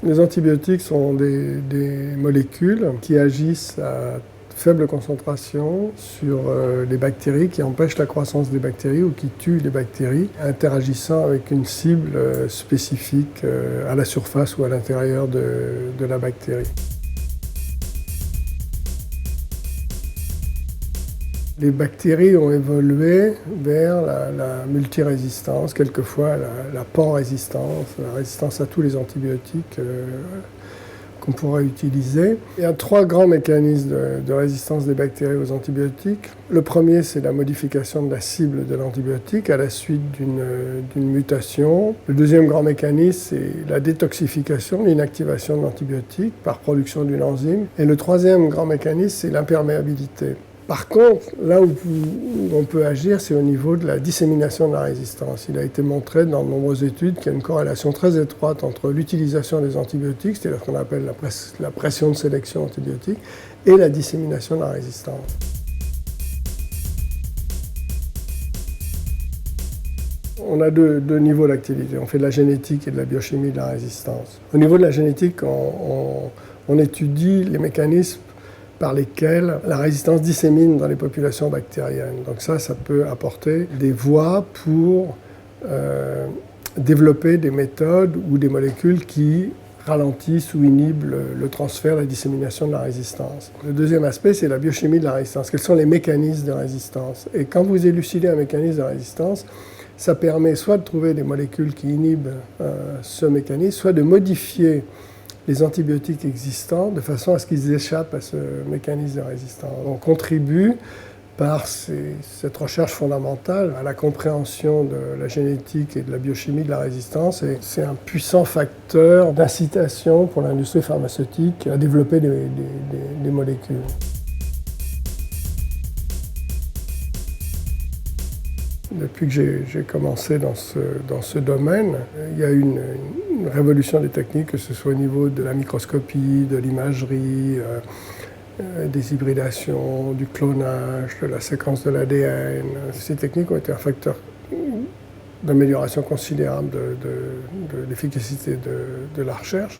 Les antibiotiques sont des molécules qui agissent à faible concentration sur les bactéries, qui empêchent la croissance des bactéries ou qui tuent les bactéries, interagissant avec une cible spécifique à la surface ou à l'intérieur de la bactérie. Les bactéries ont évolué vers la multirésistance, quelquefois la pan-résistance, la résistance à tous les antibiotiques qu'on pourra utiliser. Il y a 3 grands mécanismes de résistance des bactéries aux antibiotiques. Le premier, c'est la modification de la cible de l'antibiotique à la suite d'une mutation. Le deuxième grand mécanisme, c'est la détoxification, l'inactivation de l'antibiotique par production d'une enzyme. Et le troisième grand mécanisme, c'est l'imperméabilité. Par contre, là où on peut agir, c'est au niveau de la dissémination de la résistance. Il a été montré dans de nombreuses études qu'il y a une corrélation très étroite entre l'utilisation des antibiotiques, c'est-à-dire ce qu'on appelle la pression de sélection antibiotique, et la dissémination de la résistance. On a deux niveaux d'activité. On fait de la génétique et de la biochimie de la résistance. Au niveau de la génétique, on étudie les mécanismes par lesquels la résistance dissémine dans les populations bactériennes. Donc ça peut apporter des voies pour développer des méthodes ou des molécules qui ralentissent ou inhibent le transfert, la dissémination de la résistance. Le deuxième aspect, c'est la biochimie de la résistance. Quels sont les mécanismes de résistance? Et quand vous élucidez un mécanisme de résistance, ça permet soit de trouver des molécules qui inhibent ce mécanisme, soit de modifier les antibiotiques existants de façon à ce qu'ils échappent à ce mécanisme de résistance. On contribue par cette recherche fondamentale à la compréhension de la génétique et de la biochimie de la résistance. Et c'est un puissant facteur d'incitation pour l'industrie pharmaceutique à développer des molécules. Depuis que j'ai commencé dans ce domaine, il y a eu une révolution des techniques, que ce soit au niveau de la microscopie, de l'imagerie, des hybridations, du clonage, de la séquence de l'ADN. Ces techniques ont été un facteur d'amélioration considérable de l'efficacité de la recherche.